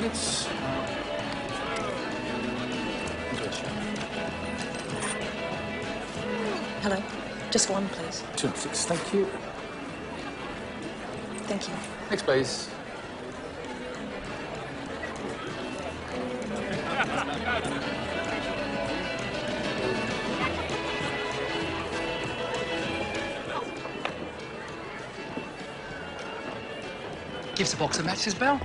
minutes. Hello. Just one, please. 206, thank you. Thank you. Next, please. Gives a box of matches, Belle.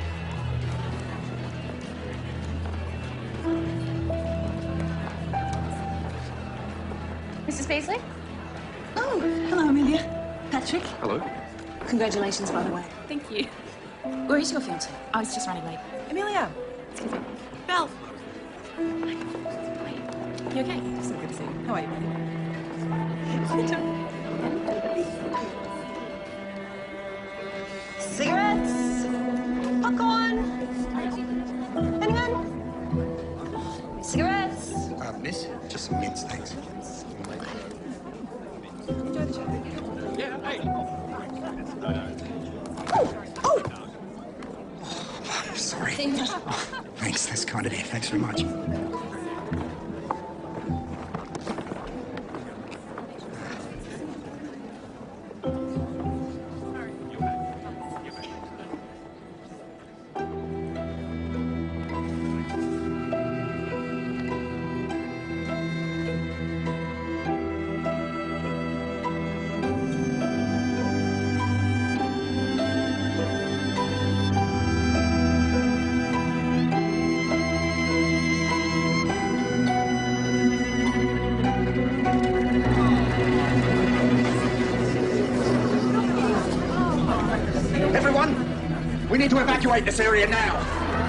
Mrs. Beasley? Oh, hello, Amelia. Patrick. Hello. Congratulations, by the way. Thank you. Where is your fiancé? I was just running late. Amelia. Excuse me. Belle. Wait. You okay? So good to see you. How are you, buddy? Cigarettes? Popcorn? Anyone? Cigarettes? Miss, just some mints, thanks. Yeah, hey. Oh! Sorry. Thanks, that's kind of you. Thanks very much. We need to evacuate this area now.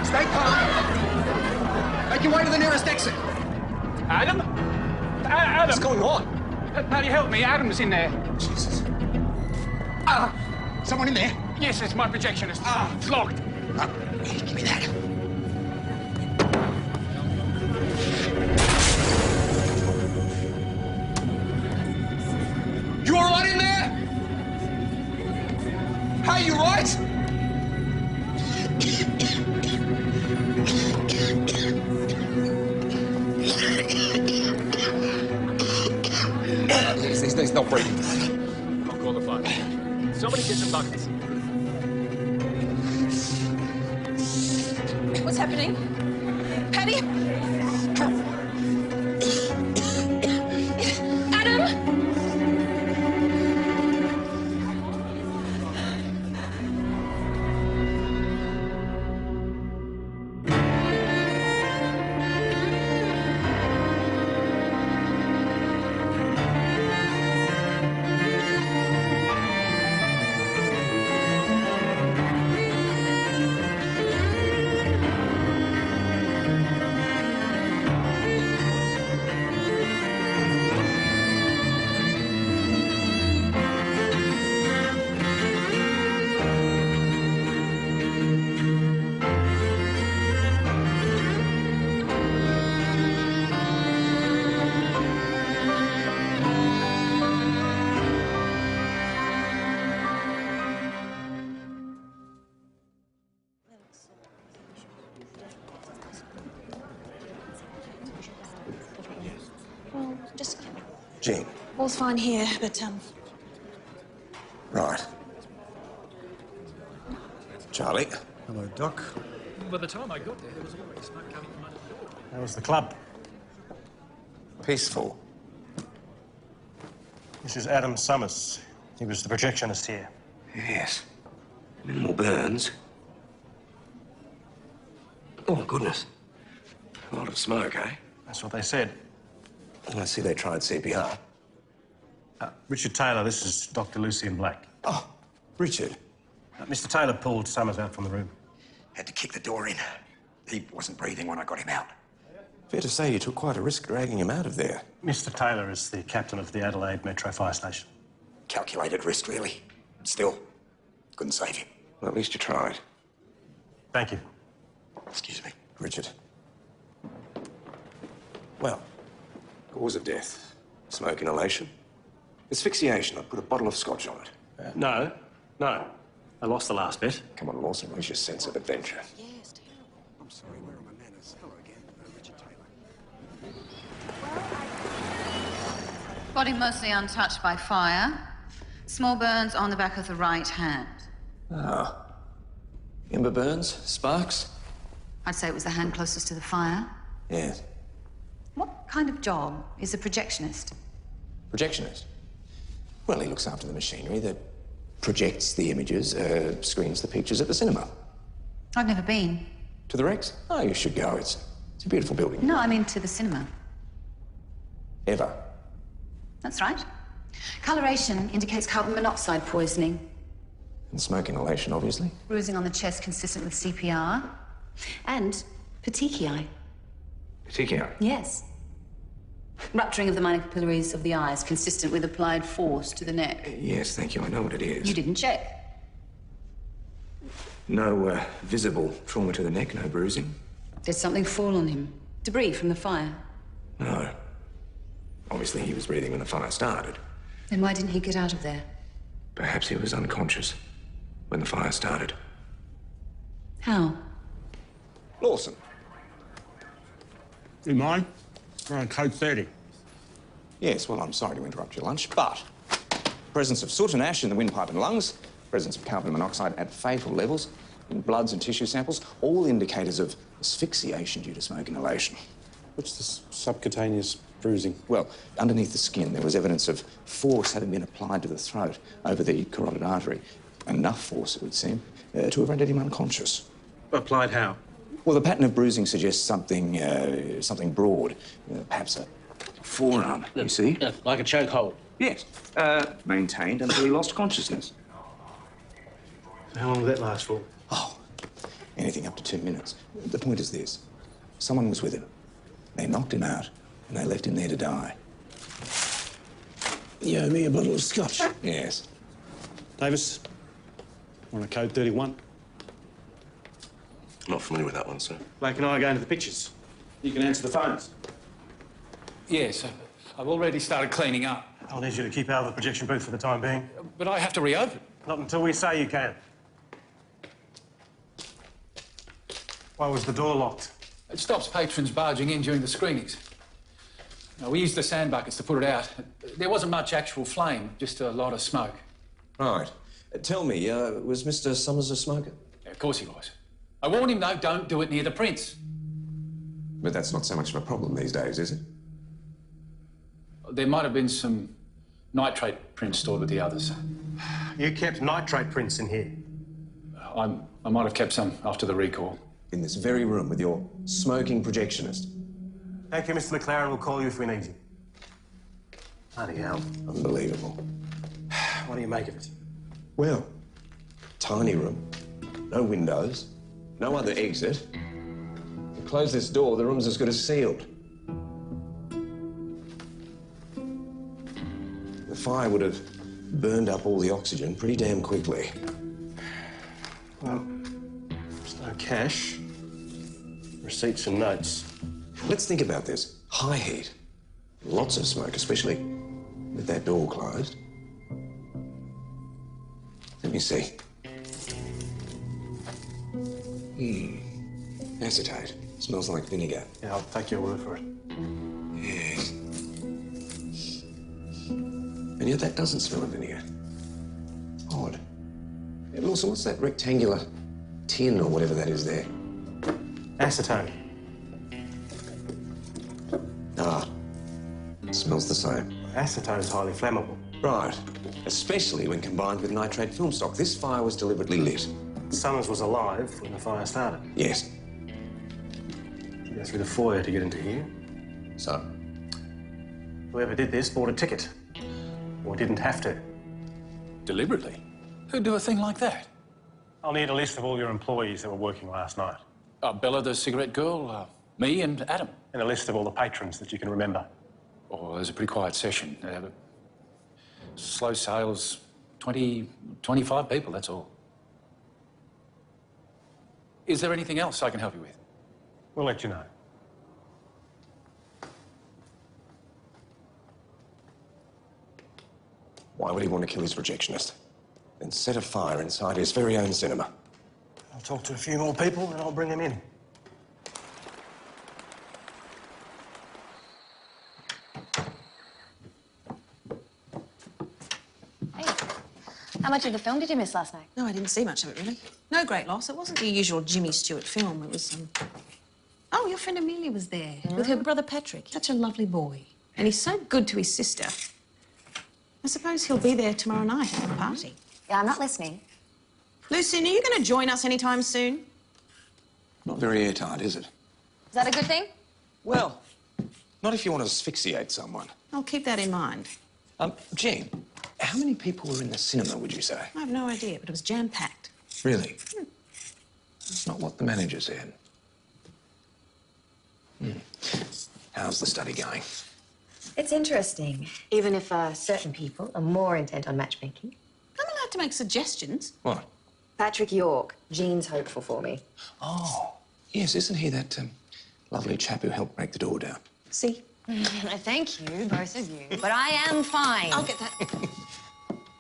Stay calm. Make your way to the nearest exit. Adam? Adam? What's going on? Paddy, help me. Adam's in there. Jesus. Someone in there? Yes, it's my projectionist. It's locked. Give me that. You all right in there? Hey, you right? He's not breathing. I'll call the fire. Somebody get some buckets. What's happening? Paddy? Adam? Well, just... Jean. All's fine here, but, Right. Charlie. Hello, Doc. By the time I got there was already smoke coming from under the door. How was the club? Peaceful. This is Adam Summers. He was the projectionist here. Yes. Minimal burns. Oh, goodness. A lot of smoke, eh? That's what they said. I see they tried CPR. Richard Taylor, this is Dr. Lucian Black. Oh, Richard. Mr. Taylor pulled Summers out from the room. Had to kick the door in. He wasn't breathing when I got him out. Fair to say you took quite a risk dragging him out of there. Mr. Taylor is the captain of the Adelaide Metro Fire Station. Calculated risk, really. Still, couldn't save him. Well, at least you tried. Thank you. Excuse me. Richard. Well, cause of death. Smoke inhalation. Asphyxiation. I'd put a bottle of scotch on it. No. I lost the last bit. Come on, Lawson, where's your sense of adventure? yes, terrible. Body mostly untouched by fire. Small burns on the back of the right hand. Ah. Ember burns? Sparks? I'd say it was the hand closest to the fire. Yes. What kind of job is a projectionist? Projectionist? Well, he looks after the machinery that projects the images, screens the pictures at the cinema. I've never been. To the Rex? Oh, you should go. It's a beautiful building. No, I mean to the cinema. Ever? That's right. Coloration indicates carbon monoxide poisoning. And smoke inhalation, obviously. Bruising on the chest consistent with CPR. And petechiae. Petechiae? Yes. Rupturing of the minor capillaries of the eyes consistent with applied force to the neck. Yes, thank you. I know what it is. You didn't check. No visible trauma to the neck, no bruising? Did something fall on him? Debris from the fire? No. Obviously, he was breathing when the fire started. Then why didn't he get out of there? Perhaps he was unconscious when the fire started. How? Lawson. You mind? We're on code 30. Yes, well, I'm sorry to interrupt your lunch, but presence of soot and ash in the windpipe and lungs, presence of carbon monoxide at fatal levels in bloods and tissue samples, all indicators of asphyxiation due to smoke inhalation. What's this subcutaneous bruising? Well, underneath the skin, there was evidence of force having been applied to the throat over the carotid artery. Enough force, it would seem, to have rendered him unconscious. Applied how? Well, the pattern of bruising suggests something broad, perhaps a forearm, you see? Yeah, like a chokehold. Yes, maintained until he lost consciousness. How long did that last for? Oh, anything up to 2 minutes. The point is this. Someone was with him. They knocked him out, and they left him there to die. You owe me a bottle of scotch. Yes. Davis, we're on a code 31. Not familiar with that one, sir. Blake and I are going to the pictures. You can answer the phones. Yes, I've already started cleaning up. I'll need you to keep out of the projection booth for the time being. But I have to reopen. Not until we say you can. Why was the door locked? It stops patrons barging in during the screenings. Now, we used the sand buckets to put it out. There wasn't much actual flame, just a lot of smoke. Right. Tell me, was Mr. Summers a smoker? Yeah, of course he was. I warned him, though, don't do it near the prints. But that's not so much of a problem these days, is it? There might have been some nitrate prints stored with the others. You kept nitrate prints in here. I might have kept some after the recall. In this very room with your smoking projectionist. Thank you, Mr. McLaren. We'll call you if we need you. Bloody hell. Unbelievable. What do you make of it? Well, tiny room, no windows, no other exit. You close this door, the room's as good as sealed. The fire would have burned up all the oxygen pretty damn quickly. Well, there's no cash, receipts and notes. Let's think about this. High heat, lots of smoke, especially with that door closed. Let me see. Acetate. Smells like vinegar. Yeah, I'll take your word for it. Yes. And yet that doesn't smell of vinegar. Odd. Hey, Lawson, what's that rectangular tin or whatever that is there? Acetone. Ah, it smells the same. Acetone's highly flammable. Right. Especially when combined with nitrate film stock. This fire was deliberately lit. Summers was alive when the fire started. Yes. You go through the foyer to get into here. So? Whoever did this bought a ticket. Or didn't have to. Deliberately? Who'd do a thing like that? I'll need a list of all your employees that were working last night. Bella, the cigarette girl, me and Adam. And a list of all the patrons that you can remember. Oh, it was a pretty quiet session. Slow sales, 20, 25 people, that's all. Is there anything else I can help you with? We'll let you know. Why would he want to kill his projectionist? Then set a fire inside his very own cinema. I'll talk to a few more people and I'll bring them in. How much of the film did you miss last night? No, I didn't see much of it, really. No great loss. It wasn't the usual Jimmy Stewart film. It was, Oh, your friend Amelia was there with her brother Patrick. Such a lovely boy. And he's so good to his sister. I suppose he'll be there tomorrow night at the party. Yeah, I'm not listening. Lucy, are you going to join us anytime soon? Not very airtight, is it? Is that a good thing? Well, not if you want to asphyxiate someone. I'll keep that in mind. Jean, how many people were in the cinema, would you say? I have no idea, but it was jam-packed. Really? That's not what the manager said. How's the study going? It's interesting, even if certain people are more intent on matchmaking. I'm allowed to make suggestions. What? Patrick York, Jean's hopeful for me. Oh, yes, isn't he that lovely chap who helped break the door down? See? Thank you, both of you. But I am fine. I'll get that.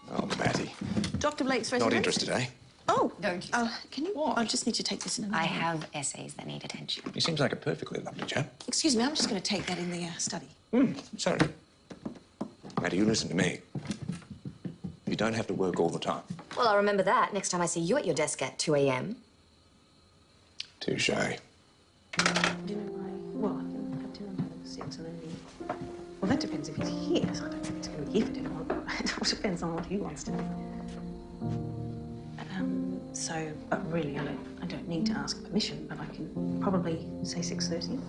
Oh, Matty. Dr. Blake's resident. Not interested, eh? Oh. Don't you? Can you... What? I just need to take this in another I room. have essays that need attention. He seems like a perfectly lovely chap. Excuse me, I'm just going to take that in the study. Sorry. Matty, you listen to me. You don't have to work all the time. Well, I'll remember that next time I see you at your desk at 2 a.m. Touche. Dinner by... Well, I can have dinner by 6 and then the... Well, that depends if he's here. So I don't think he's going to be here for dinner. It all depends on what he wants to do. But really, I don't need to ask permission, but I can probably say 6:30.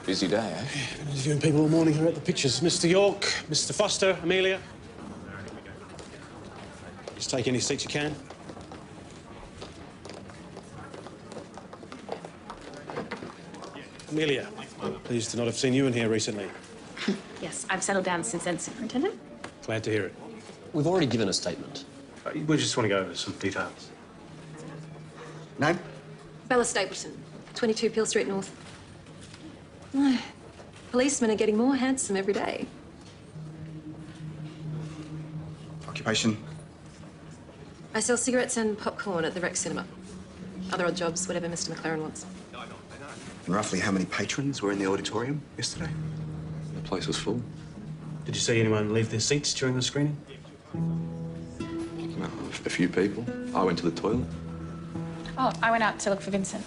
Busy day, eh? Been interviewing people all morning here at the pictures. Mr. York, Mr. Foster, Amelia. Just take any seats you can. Amelia, pleased to not have seen you in here recently. Yes, I've settled down since then, Superintendent. Glad to hear it. We've already given a statement. We just want to go over some details. Name? Bella Stapleton, 22 Peel Street North. Policemen are getting more handsome every day. Occupation? I sell cigarettes and popcorn at the Rec Cinema. Other odd jobs, whatever Mr. McLaren wants. And roughly how many patrons were in the auditorium yesterday? The place was full. Did you see anyone leave their seats during the screening? No, a few people. I went to the toilet. Oh, I went out to look for Vincent.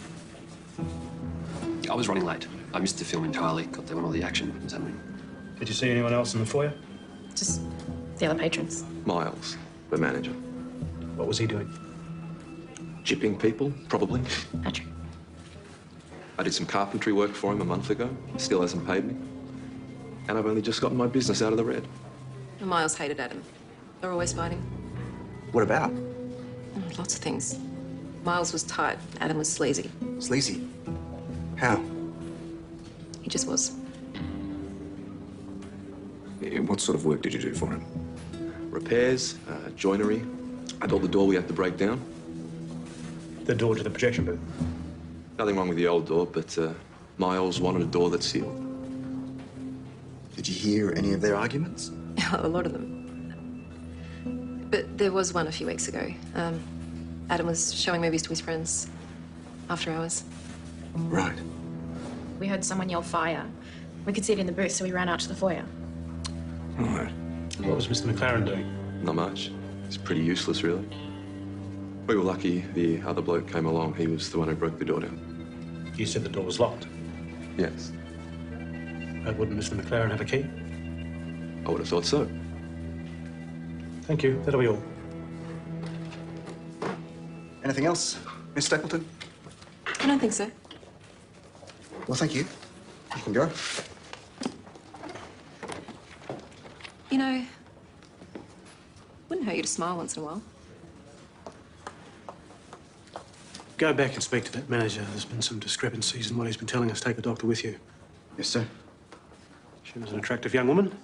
I was running late. I missed the film entirely. Got there when all the action was happening. Did you see anyone else in the foyer? Just the other patrons. Miles, the manager. What was he doing? Chipping people, probably. Patrick. I did some carpentry work for him a month ago. Still hasn't paid me. And I've only just gotten my business out of the red. Miles hated Adam. They're always fighting. What about? Lots of things. Miles was tight, Adam was sleazy. Sleazy? How? He just was. What sort of work did you do for him? Repairs, joinery. I built the door we had to break down. The door to the projection booth? Nothing wrong with the old door, but Miles wanted a door that's sealed. Did you hear any of their arguments? A lot of them. But there was one a few weeks ago. Adam was showing movies to his friends after hours. Right. We heard someone yell fire. We could see it in the booth, so we ran out to the foyer. Right. What was Mr. McLaren doing? Not much. It's pretty useless, really. We were lucky the other bloke came along. He was the one who broke the door down. You said the door was locked. Yes. Wouldn't Mr. McLaren have a key? I would have thought so. Thank you. That'll be all. Anything else, Miss Stapleton? I don't think so. Well, thank you. You can go. You know, wouldn't hurt you to smile once in a while. Go back and speak to that manager. There's been some discrepancies in what he's been telling us. Take the doctor with you. Yes, sir. She was an attractive young woman.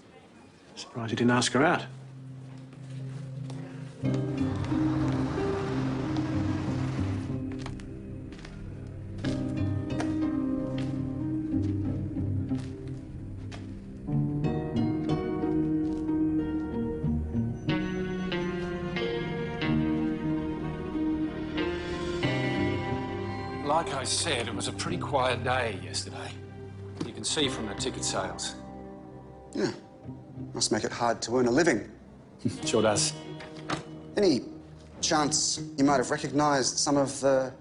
Surprised you didn't ask her out. like I said, it was a pretty quiet day yesterday. You can see from the ticket sales. Yeah. Must make it hard to earn a living. Sure does. Any chance you might have recognised some of the,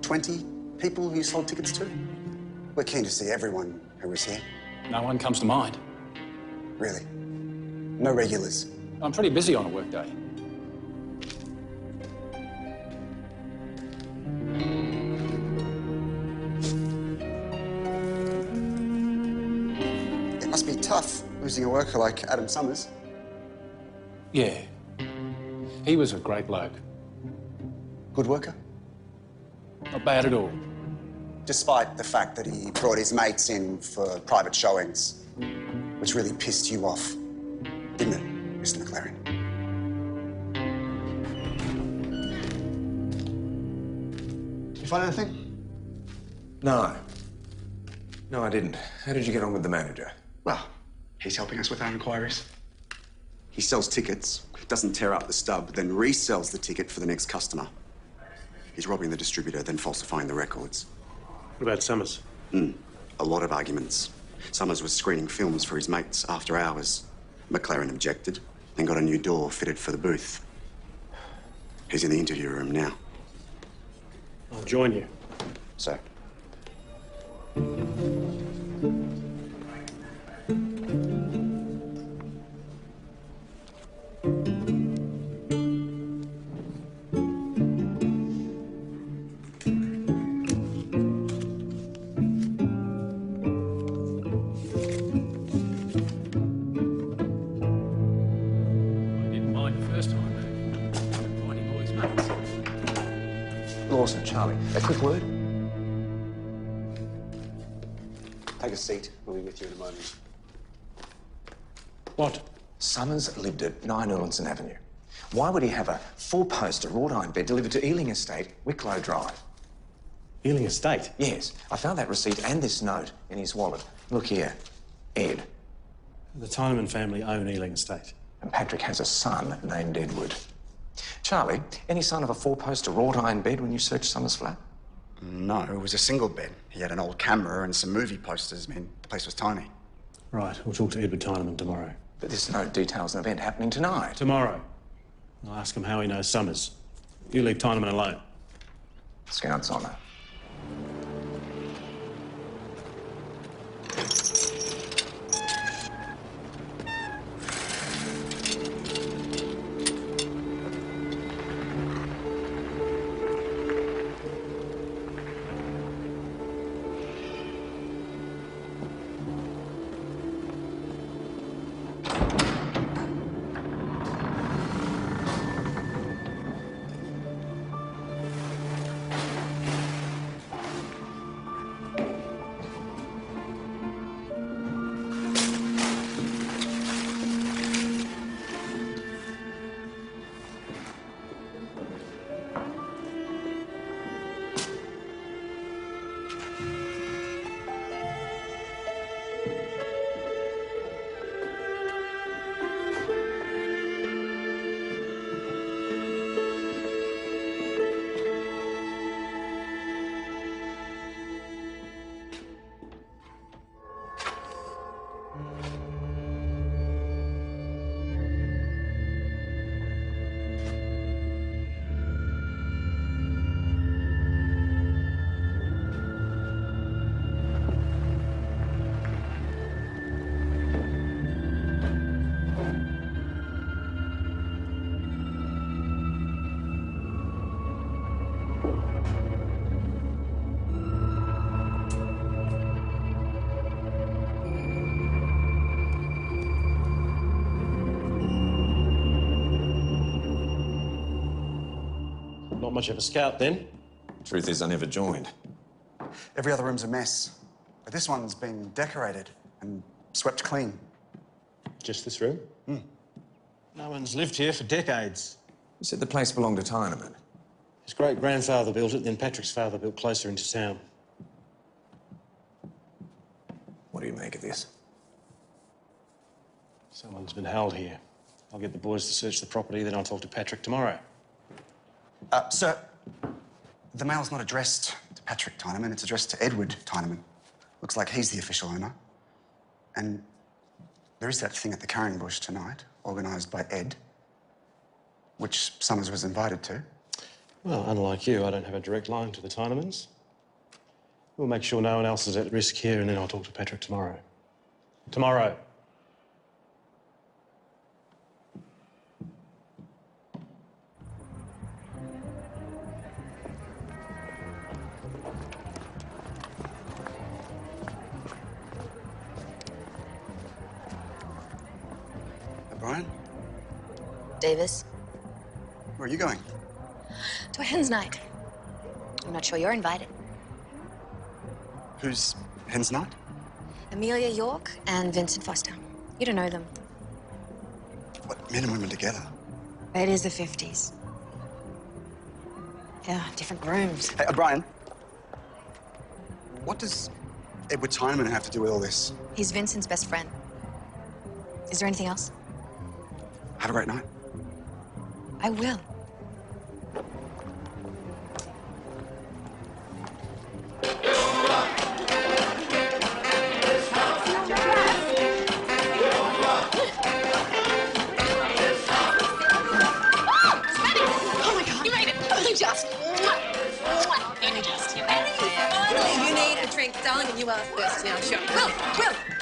20 people who you sold tickets to? We're keen to see everyone who was here. No one comes to mind. Really? No regulars? I'm pretty busy on a work day. It must be tough losing a worker like Adam Summers. Yeah. He was a great bloke. Good worker? Not bad at all. Despite the fact that he brought his mates in for private showings, which really pissed you off, didn't it, Mr. McLaren? Did you find anything? No. No, I didn't. How did you get on with the manager? Well, he's helping us with our inquiries. He sells tickets, doesn't tear up the stub, then resells the ticket for the next customer. He's robbing the distributor, then falsifying the records. What about Summers? A lot of arguments. Summers was screening films for his mates after hours. McLaren objected, then got a new door fitted for the booth. He's in the interview room now. I'll join you. So? Lawson, Charlie, a quick word? Take a seat. We'll be with you in a moment. What? Summers lived at 9 Erlinson Avenue. Why would he have a 4-poster wrought iron bed delivered to Ealing Estate, Wicklow Drive? Ealing Estate? Yes. I found that receipt and this note in his wallet. Look here. Ed. The Tyneman family own Ealing Estate. And Patrick has a son named Edward. Charlie, any sign of a 4-poster wrought iron bed when you searched Summers' flat? No, it was a single bed. He had an old camera and some movie posters. I mean, the place was tiny. Right, we'll talk to Edward Tyneman tomorrow. But this note details an event happening tonight. Tomorrow. I'll ask him how he knows Summers. You leave Tyneman alone. Scout's honour. Not much of a scout, then. Truth is, I never joined. Every other room's a mess. But this one's been decorated and swept clean. Just this room? No one's lived here for decades. You said the place belonged to Tyneman. His great-grandfather built it, then Patrick's father built closer into town. What do you make of this? Someone's been held here. I'll get the boys to search the property, then I'll talk to Patrick tomorrow. Sir, the mail's not addressed to Patrick Tyneman, it's addressed to Edward Tyneman. Looks like he's the official owner. And there is that thing at the Carrying Bush tonight, organised by Ed, which Summers was invited to. Well, unlike you, I don't have a direct line to the Tynemans. We'll make sure no one else is at risk here, and then I'll talk to Patrick tomorrow. Tomorrow. Brian? Davis? Where are you going? To a hen's night. I'm not sure you're invited. Who's hen's night? Amelia York and Vincent Foster. You don't know them. What, men and women together? It is the 50s. Yeah, different rooms. Hey, Brian. What does Edward Tyneman have to do with all this? He's Vincent's best friend. Is there anything else? Have a great night. I will. Darling, you are thirsty, I'm sure. Will,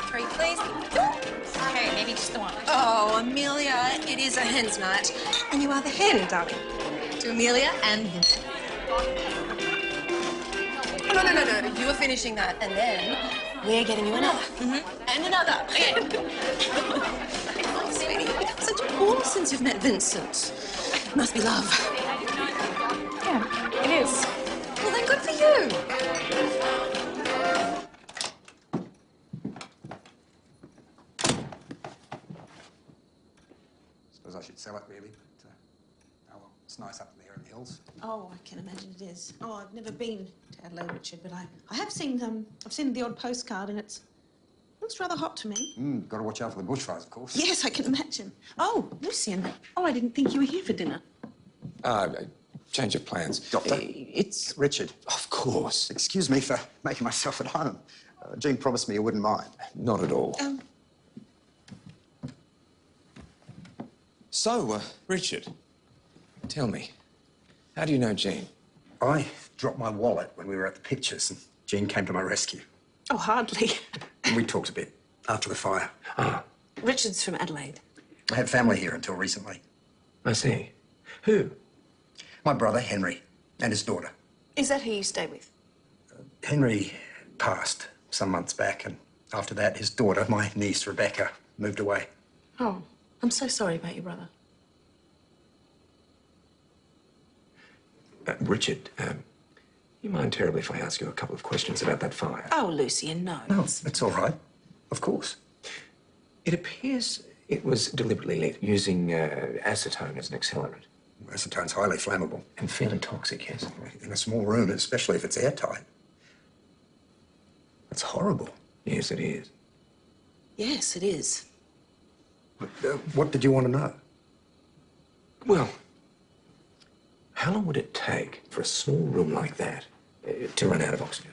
three, please. Okay, maybe just the one. Oh, Amelia, it is a hen's night, and you are the hen, darling. To Amelia and Vincent. Oh, no. You are finishing that, and then we're getting you another. And another. Oh, sweetie, you've become such a ball since you've met Vincent. Must be love. Yeah, it is. Well, then good for you. I should sell it, really, but oh well, it's nice up there in the hills. Oh, I can imagine it is. Oh, I've never been to Adelaide, Richard, but I have seen I've seen the odd postcard, and it looks rather hot to me. Got to watch out for the bushfires, of course. Yes, I can imagine. Oh, Lucian. Oh, I didn't think you were here for dinner. Change of plans. Doctor? It's... Richard. Of course. Excuse me for making myself at home. Jean promised me you wouldn't mind. Not at all. So, Richard, tell me, how do you know Jean? I dropped my wallet when we were at the pictures, and Jean came to my rescue. Oh, hardly. And we talked a bit after the fire. Richard's from Adelaide. I had family here until recently. I see. Who? My brother, Henry, and his daughter. Is that who you stay with? Henry passed some months back, and after that, his daughter, my niece, Rebecca, moved away. Oh, I'm so sorry about your brother. Richard, you mind terribly if I ask you a couple of questions about that fire? Oh, Lucian, no. No, it's all right. Of course. It appears it was deliberately lit using acetone as an accelerant. Acetone's highly flammable. And fairly toxic, yes. In a small room, especially if it's airtight. It's horrible. Yes, it is. Yes, it is. What did you want to know? Well, how long would it take for a small room like that to run out of oxygen?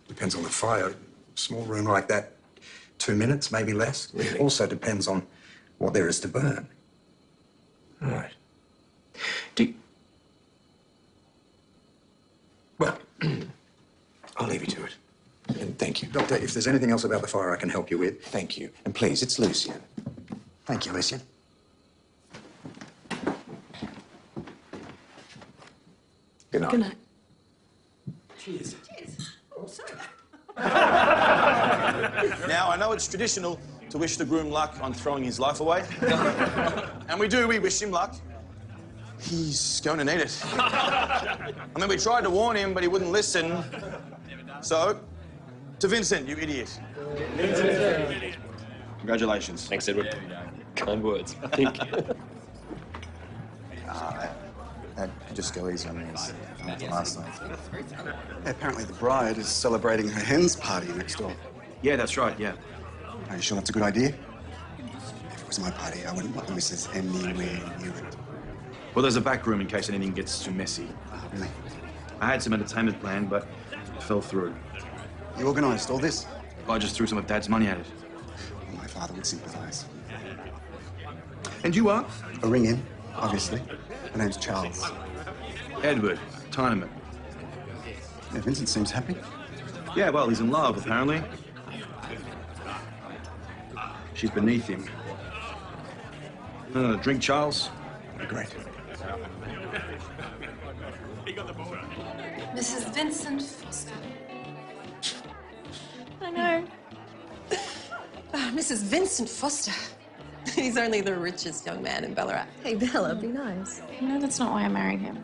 Depends on the fire. A small room like that, 2 minutes, maybe less. Really? Also depends on what there is to burn. Right. Well, I'll leave you to it. And thank you. Doctor, if there's anything else about the fire I can help you with. Thank you. And please, it's Lucian. Thank you, Lucian. Good night. Good night. Cheers. Cheers. Oh, sorry. Now, I know it's traditional to wish the groom luck on throwing his life away. And we wish him luck. He's going to need it. I mean, we tried to warn him, but he wouldn't listen. So, to Vincent, you idiot. Congratulations. Thanks, Edward. Kind words. I think. Just go easy on me as last night. Yeah, apparently the bride is celebrating her hen's party next door. Yeah, that's right, yeah. Are you sure that's a good idea? If it was my party, I wouldn't want the missus anywhere near it. Well, there's a back room in case anything gets too messy. Really? I had some entertainment planned, but it fell through. You organised all this? I just threw some of Dad's money at it. Well, my father would sympathise. And you are? A ring in, obviously. My name's Charles. Edward, Tyneman. Yeah, Vincent seems happy. Yeah, well, he's in love, apparently. She's beneath him. A drink, Charles? Great. Mrs. Vincent Foster. I know. Mrs. Vincent Foster. He's only the richest young man in Ballarat. Hey, Bella, be nice. You know that's not why I married him.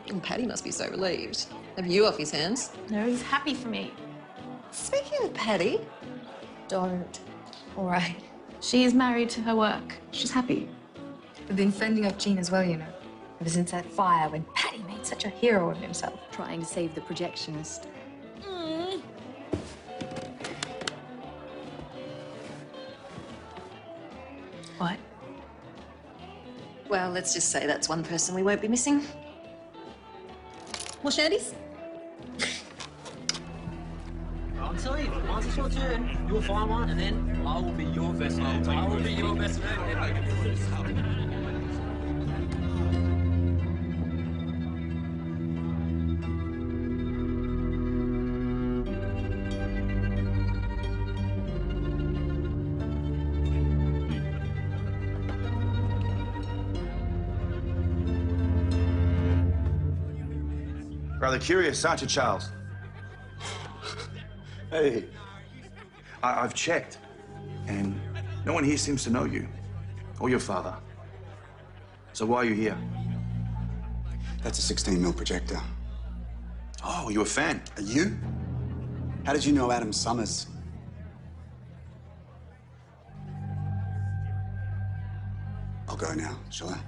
And Paddy must be so relieved. Have you off his hands? No, he's happy for me. Speaking of Paddy... Don't. All right. She is married to her work. She's happy. I've been fending off Jean as well, you know. Ever since that fire when Paddy made such a hero of himself. Trying to save the projectionist. What? Well, let's just say that's one person we won't be missing. More shandies? I'll tell you, once it's your turn, you'll find one, and then I will be your best man. I will be your best man. Rather curious, aren't you, Charles? Hey. I've checked, and no one here seems to know you, or your father. So why are you here? That's a 16mm projector. Oh, you a fan? Are you? How did you know Adam Summers? I'll go now, shall I?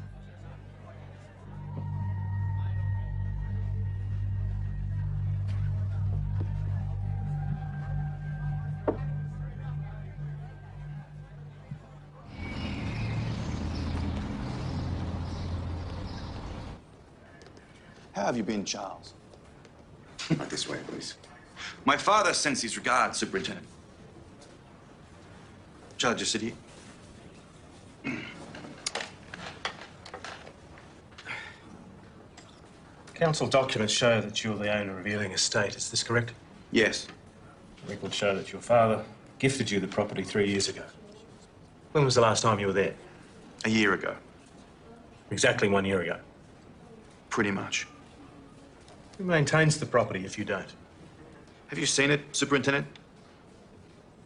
How have you been, Charles? Right this way, please. My father sends his regards, Superintendent. Shall I just sit here? Council documents show that you're the owner of Ealing Estate. Is this correct? Yes. Records show that your father gifted you the property 3 years ago. When was the last time you were there? A year ago. Exactly 1 year ago. Pretty much. Who maintains the property if you don't? Have you seen it, Superintendent?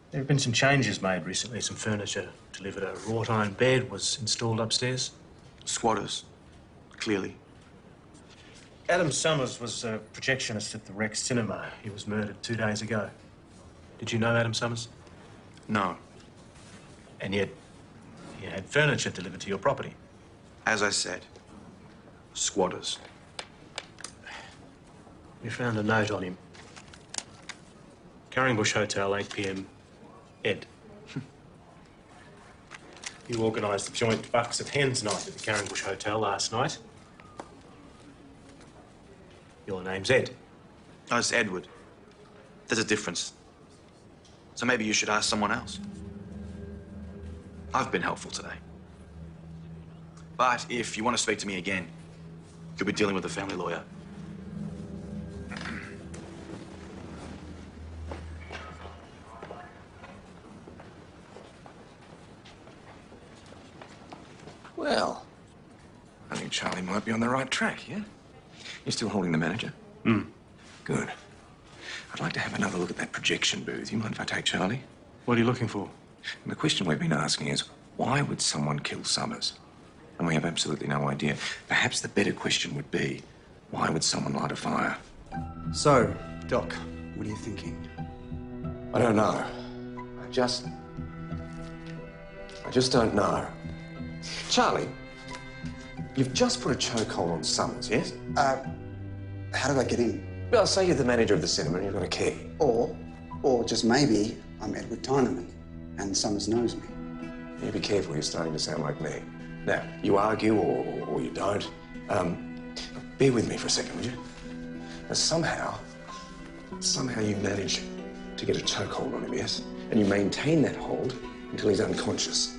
There have been some changes made recently. Some furniture delivered. A wrought iron bed was installed upstairs. Squatters, clearly. Adam Summers was a projectionist at the Rex Cinema. He was murdered 2 days ago. Did you know Adam Summers? No. And yet, you had furniture delivered to your property. As I said, squatters. We found a note on him. Carringbush Hotel, 8 p.m. Ed. You organised the joint Bucks of Hens night at the Carringbush Hotel last night. Your name's Ed. No, it's Edward. There's a difference. So maybe you should ask someone else. I've been helpful today. But if you want to speak to me again, you'll be dealing with a family lawyer. Well, I think Charlie might be on the right track, yeah? You're still holding the manager? Good. I'd like to have another look at that projection booth. You mind if I take Charlie? What are you looking for? And the question we've been asking is, why would someone kill Summers? And we have absolutely no idea. Perhaps the better question would be, why would someone light a fire? So, Doc, what are you thinking? I don't know. I just don't know. Charlie, you've just put a chokehold on Summers, yes? How did I get in? Well, say you're the manager of the cinema and you've got a key. Or just maybe I'm Edward Tyneman and Summers knows me. You be careful, you're starting to sound like me. Now, you argue or you don't. bear with me for a second, would you? Now, somehow you manage to get a chokehold on him, yes? And you maintain that hold until he's unconscious.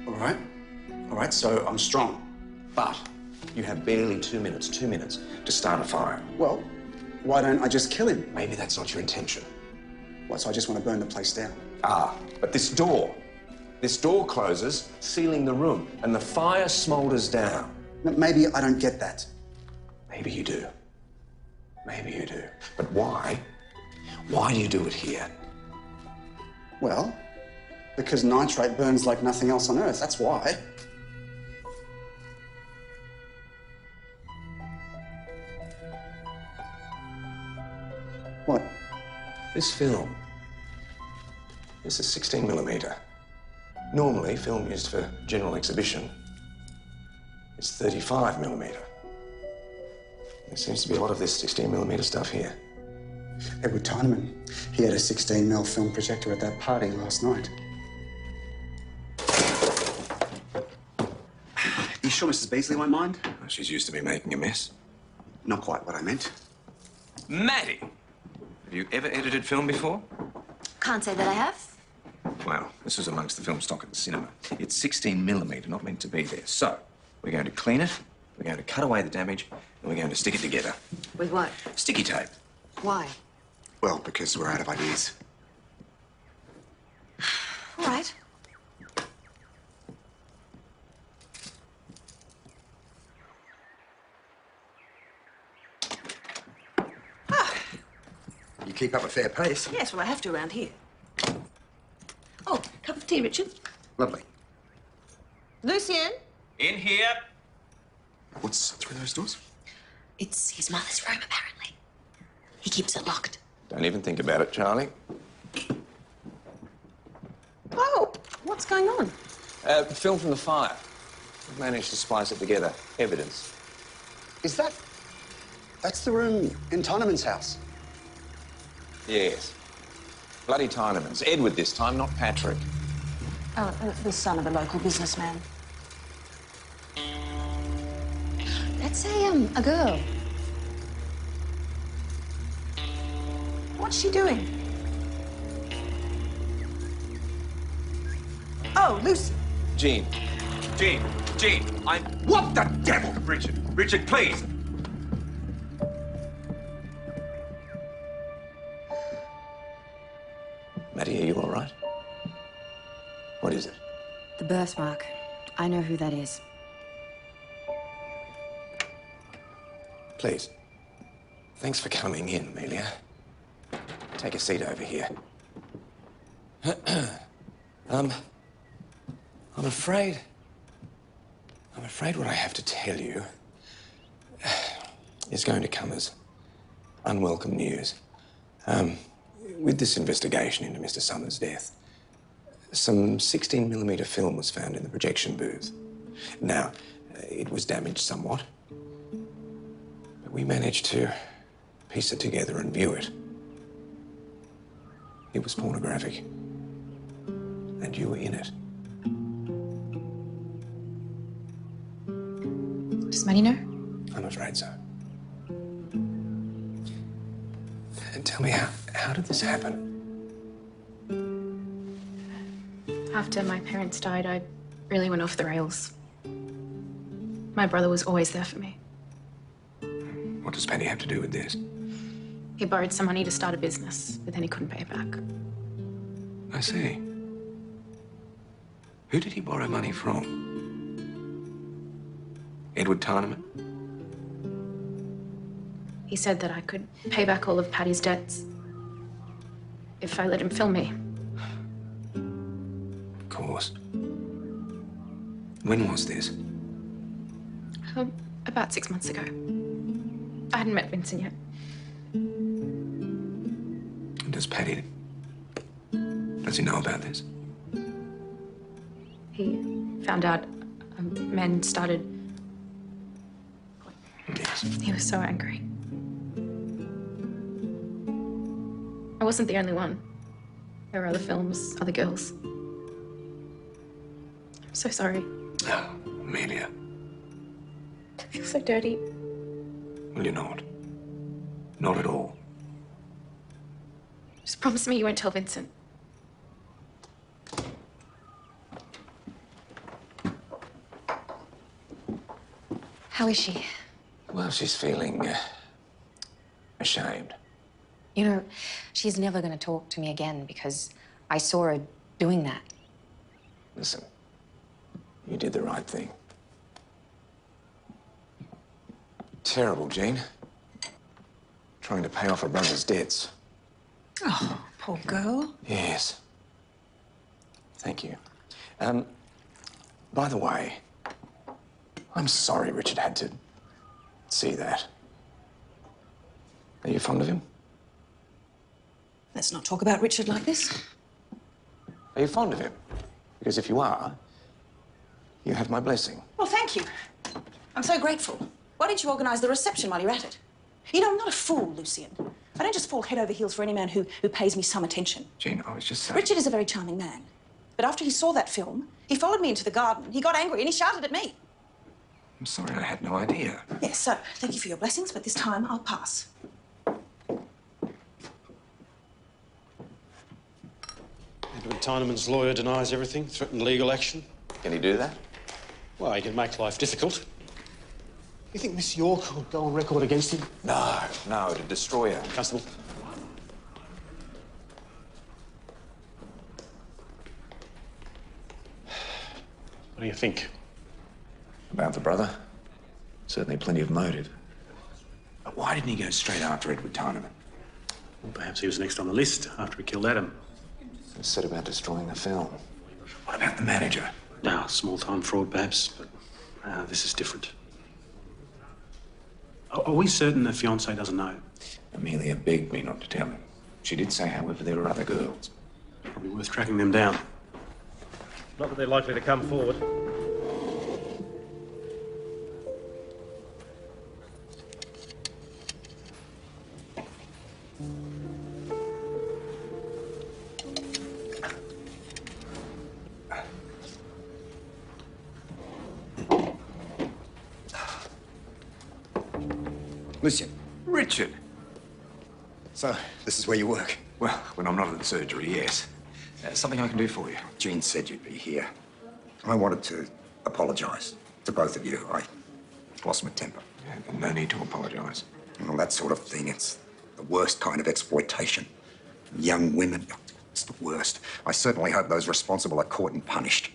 All right, so I'm strong. But you have barely 2 minutes to start a fire. Well, why don't I just kill him? Maybe that's not your intention. What, so I just want to burn the place down? Ah, but this door closes, sealing the room, and the fire smoulders down. Maybe I don't get that. Maybe you do. Maybe you do. But why? Why do you do it here? Well, because nitrate burns like nothing else on Earth, that's why. What? This film, this is 16mm. Normally, film used for general exhibition is 35mm. There seems to be a lot of this 16mm stuff here. Edward Tyneman, he had a 16mm film projector at that party last night. You sure Mrs. Beasley won't mind? Well, she's used to me making a mess. Not quite what I meant. Maddie! Have you ever edited film before? Can't say that I have. Well, this was amongst the film stock at the cinema. It's 16mm, not meant to be there. So, we're going to clean it, we're going to cut away the damage, and we're going to stick it together. With what? Sticky tape. Why? Well, because we're out of ideas. All right. You keep up a fair pace. Yes, well, I have to around here. Oh, cup of tea, Richard. Lovely. Lucien? In here. What's through those doors? It's his mother's room, apparently. He keeps it locked. Don't even think about it, Charlie. Oh, what's going on? Film from the fire. We've managed to splice it together. Evidence. Is that... That's the room in Tyneman's house? Yes. Bloody Tynemans. Edward this time, not Patrick. Oh, the son of a local businessman. That's a girl. What's she doing? Oh, Lucy. Jean. Jean, What the devil? Richard, please. Maddie, are you all right? What is it? The birthmark. I know who that is. Please. Thanks for coming in, Amelia. Take a seat over here. I'm afraid what I have to tell you is going to come as unwelcome news. With this investigation into Mr. Summers' death, some 16mm film was found in the projection booth. Now, it was damaged somewhat, but we managed to piece it together and view it. It was pornographic, and you were in it. Does Maddie know? I'm afraid so. And tell me, how did this happen? After my parents died, I really went off the rails. My brother was always there for me. What does Paddy have to do with this? He borrowed some money to start a business, but then he couldn't pay it back. I see. Who did he borrow money from? Edward Tyneman? He said that I could pay back all of Paddy's debts if I let him film me. Of course. When was this? About 6 months ago. I hadn't met Vincent yet. Does Paddy... Does he know about this? He found out men started... Yes. He was so angry. I wasn't the only one. There were other films, other girls. I'm so sorry. Oh, Amelia. I feel so dirty. Well, you're not. Not at all. Just promise me you won't tell Vincent. How is she? Well, she's feeling ashamed. You know, she's never going to talk to me again because I saw her doing that. Listen, you did the right thing. Terrible, Jean. Trying to pay off her brother's debts. Oh, poor girl. Yes. Thank you. By the way, I'm sorry Richard had to see that. Are you fond of him? Let's not talk about Richard like this. Are you fond of him? Because if you are, you have my blessing. Well, thank you. I'm so grateful. Why didn't you organise the reception while you're at it? You know, I'm not a fool, Lucian. I don't just fall head over heels for any man who pays me some attention. Jean, I was just saying... Richard is a very charming man. But after he saw that film, he followed me into the garden, he got angry and he shouted at me. I'm sorry, I had no idea. Yes, so thank you for your blessings, but this time I'll pass. Edward Tyneman's lawyer denies everything, threatened legal action. Can he do that? Well, he can make life difficult. You think Miss York will go on record against him? No, to destroy her. Constable. What do you think? About the brother? Certainly plenty of motive. But why didn't he go straight after Edward Tyneman? Well, perhaps he was next on the list after he killed Adam. Instead about destroying the film. What about the manager? No, small-time fraud, perhaps, but this is different. Are we certain the fiancé doesn't know? Amelia begged me not to tell him. She did say, however, there were other girls. Probably worth tracking them down. Not that they're likely to come forward. Lucian. Richard! So, this is where you work? Well, when I'm not in surgery, yes. Something I can do for you? Jean said you'd be here. I wanted to apologise to both of you. I lost my temper. Yeah, no need to apologise. Well, that sort of thing, it's the worst kind of exploitation. Young women, it's the worst. I certainly hope those responsible are caught and punished.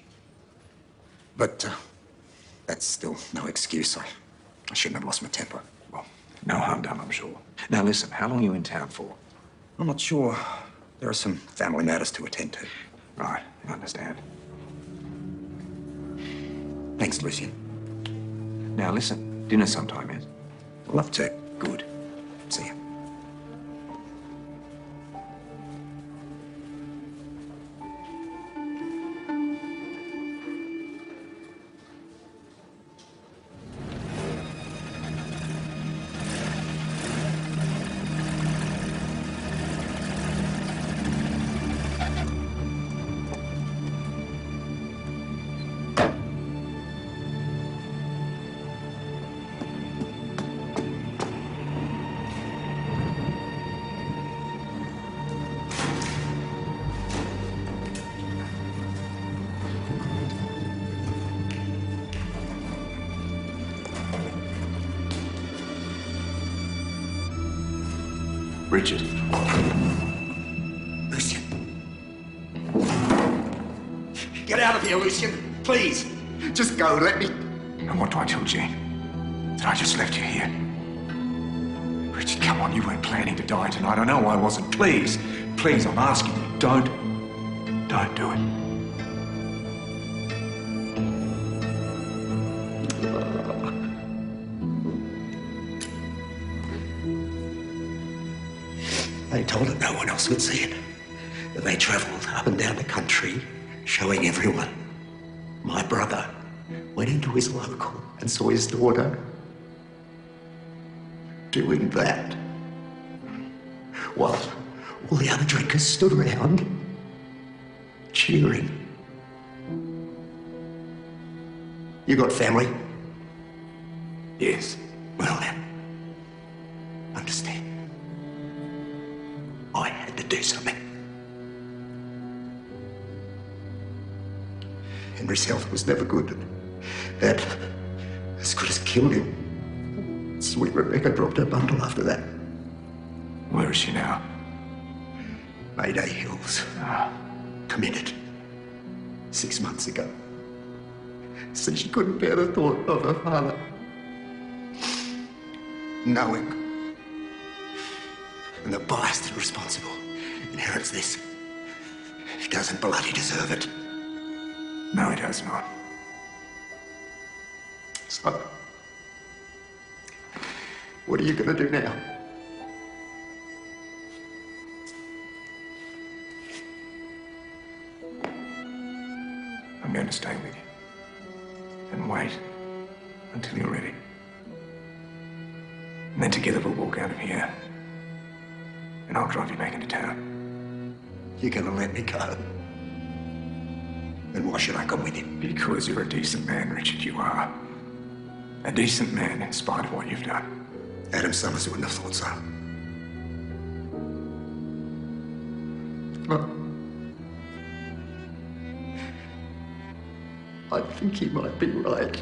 But that's still no excuse. I shouldn't have lost my temper. Well, no harm done, I'm sure. Now, listen, how long are you in town for? I'm not sure. There are some family matters to attend to. Right, I understand. Thanks, Lucian. Now, listen, dinner sometime, yes? Love to. Good. See you. Richard. Lucian. Get out of here, Lucian. Please. Just go. Let me... And what do I tell Jean? That I just left you here? Richard, come on. You weren't planning to die tonight. I know I wasn't. Please. Please, I'm asking you. Don't do it. They told her no one else would see it. They travelled up and down the country, showing everyone. My brother went into his local and saw his daughter doing that. While all the other drinkers stood around, cheering. You got family? Yes. Well then, Henry's health was never good. That, as good as killed him. Sweet Rebecca dropped her bundle after that. Where is she now? Mayday Hills. Committed. 6 months ago. Said she couldn't bear the thought of her father knowing. And the bastard responsible inherits this. He doesn't bloody deserve it. No, he does not. So, what are you going to do now? I'm going to stay with you and wait until you're ready. And then together we'll walk out of here and I'll drive you back into town. You're going to let me go? Then why should I come with you? Because you're a decent man, Richard, you are. A decent man in spite of what you've done. Adam Summers wouldn't have thought so. Well, I think he might be right.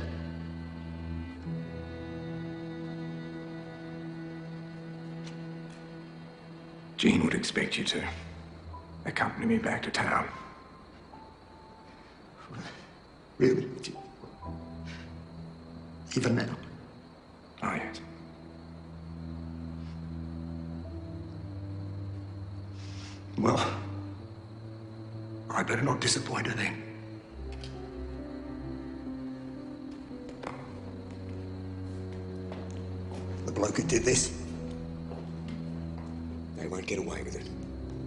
Jean would expect you to accompany me back to town. Really? Even now? Oh, yes. Well, I better not disappoint her then. The bloke who did this, They won't get away with it.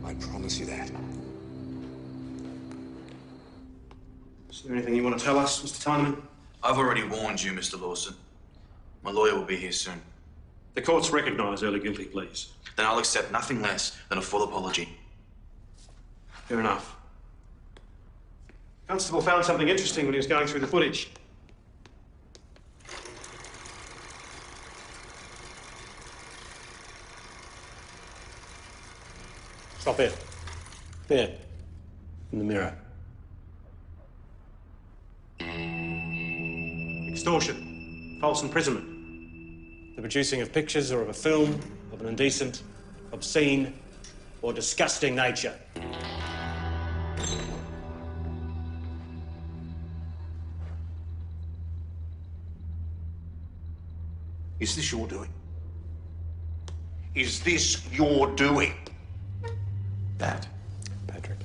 I promise you that. Is there anything you want to tell us, Mr. Tyneman? I've already warned you, Mr. Lawson. My lawyer will be here soon. The courts recognise early guilty pleas. Then I'll accept nothing less than a full apology. Fair enough. Constable found something interesting when he was going through the footage. Stop there. There. In the mirror. Extortion. False imprisonment. The producing of pictures or of a film of an indecent, obscene, or disgusting nature. Is this your doing? Is this your doing? That. Patrick.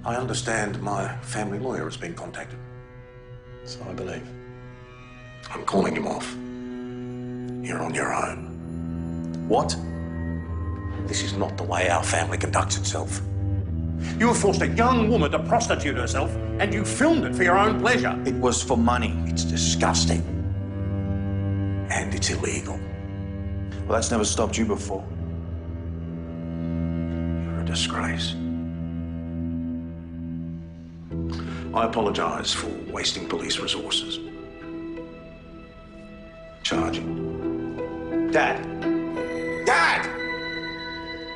I understand my family lawyer has been contacted. So I believe. I'm calling him off. You're on your own. What? This is not the way our family conducts itself. You have forced a young woman to prostitute herself, and you filmed it for your own pleasure. It was for money. It's disgusting. And it's illegal. Well, that's never stopped you before. You're a disgrace. I apologise for wasting police resources. Charging. Dad! Dad!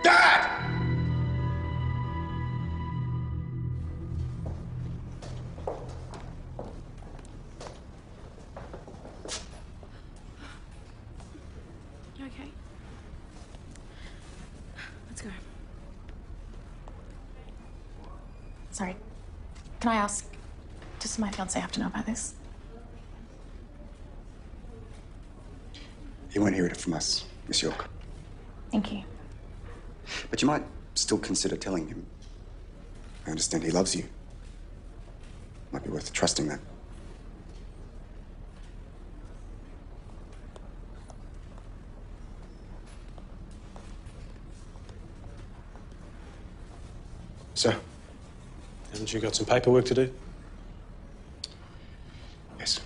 Dad! You okay? Let's go. Sorry. Can I ask, does my fiancé have to know about this? He won't hear it from us, Miss York. Thank you. But you might still consider telling him. I understand he loves you. Might be worth trusting that. So, haven't you got some paperwork to do? Yes.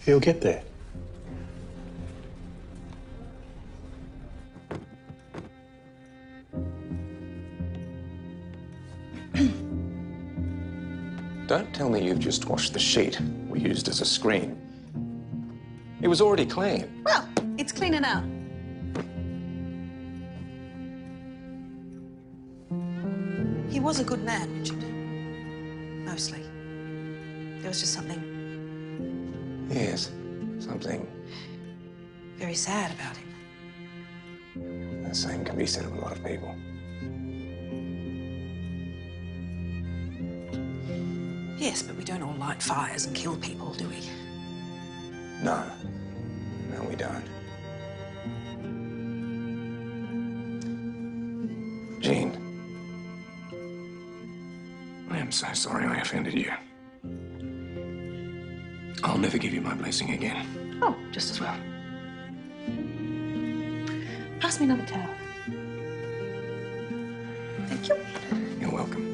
He'll get there. Don't tell me you've just washed the sheet we used as a screen. It was already clean. Well, it's cleaner now. He was a good man, Richard. Mostly. There was just something Yes, something. very sad about him. The same can be said of a lot of people. Yes, but we don't all light fires and kill people, do we? No. No, we don't. Jean. I am so sorry I offended you. I'll never give you my blessing again. Oh, just as well. Pass me another towel. Thank you. You're welcome.